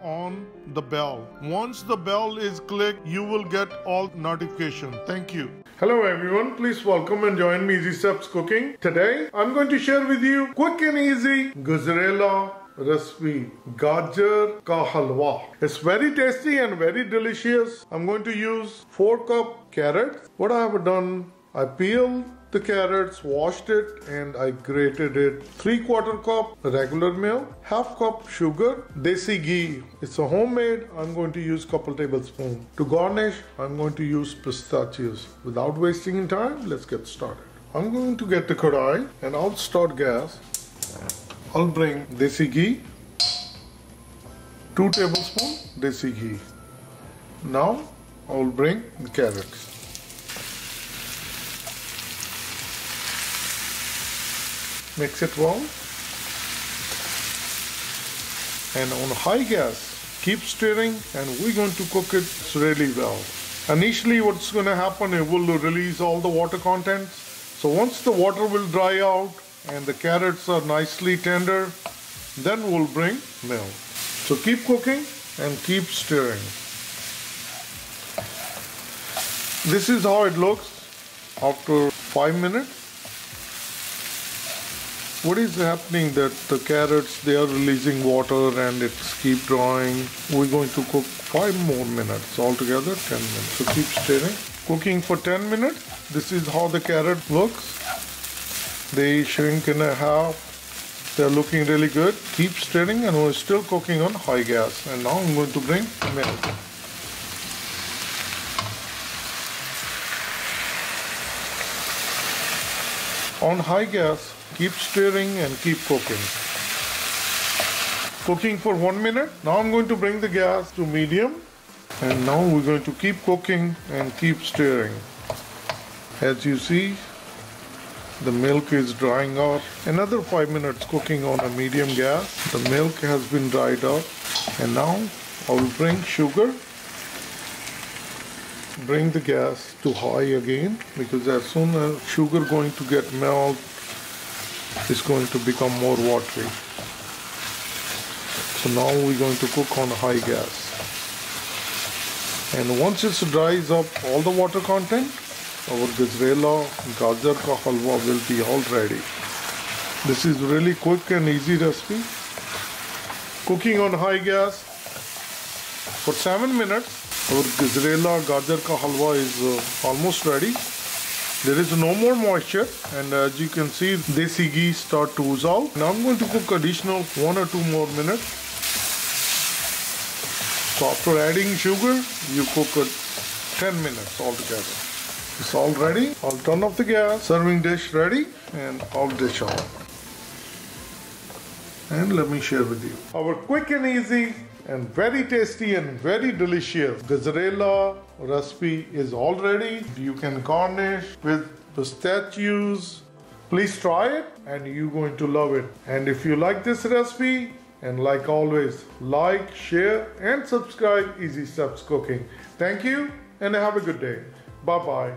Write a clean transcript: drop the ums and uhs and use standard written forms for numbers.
on the bell. Once the bell is clicked, you will get all notifications. Thank you. Hello everyone, please welcome and join me Easy Steps Cooking. Today I'm going to share with you quick and easy Gajrela recipe, Gajar ka Halwa. It's very tasty and very delicious. I'm going to use 4 cup carrots. What I have done, I peeled the carrots, washed it, and I grated it. 3/4 cup regular milk, half cup sugar, desi ghee. It's a homemade. I'm going to use couple tablespoons. To garnish, I'm going to use pistachios. Without wasting time, let's get started. I'm going to get the kadai and I'll start gas. I'll bring desi ghee, 2 tablespoons desi ghee. Now I'll bring the carrots. Mix it well, and on high gas keep stirring, and we're going to cook it really well. Initially what's going to happen, it will release all the water contents. So once the water will dry out and the carrots are nicely tender, then we'll bring milk. So keep cooking and keep stirring. This is how it looks after 5 minutes. What is happening that the carrots, they are releasing water and it's keep drying. We're going to cook 5 more minutes, altogether 10 minutes. So keep stirring. Cooking for 10 minutes. This is how the carrot looks. They shrink in half. They're looking really good. Keep stirring, and we're still cooking on high gas. And now I'm going to bring milk. On high gas, keep stirring and keep cooking. Cooking for 1 minute. Now I'm going to bring the gas to medium. And now we're going to keep cooking and keep stirring. As you see, the milk is drying out. Another 5 minutes cooking on a medium gas. The milk has been dried out. And now I will bring sugar. Bring the gas to high again, because as soon as sugar going to get melt, it's going to become more watery. So now we're going to cook on high gas. And once it dries up all the water content, our Gajrela Gajar ka Halwa will be all ready. This is really quick and easy recipe. Cooking on high gas for 7 minutes. Our Gajrela Gajar ka Halwa is almost ready. There is no more moisture, and as you can see, desi ghee start to ooze out. Now I'm going to cook additional 1 or 2 more minutes. So after adding sugar, you cook it 10 minutes altogether. It's all ready. I'll turn off the gas. Serving dish ready, and I'll dish out. And let me share with you our quick and easy and very tasty and very delicious Gajrela recipe is all ready. You can garnish with pistachios. Please try it and you're going to love it. And if you like this recipe, and like always, like, share and subscribe Easy Steps Cooking. Thank you and have a good day. Bye bye.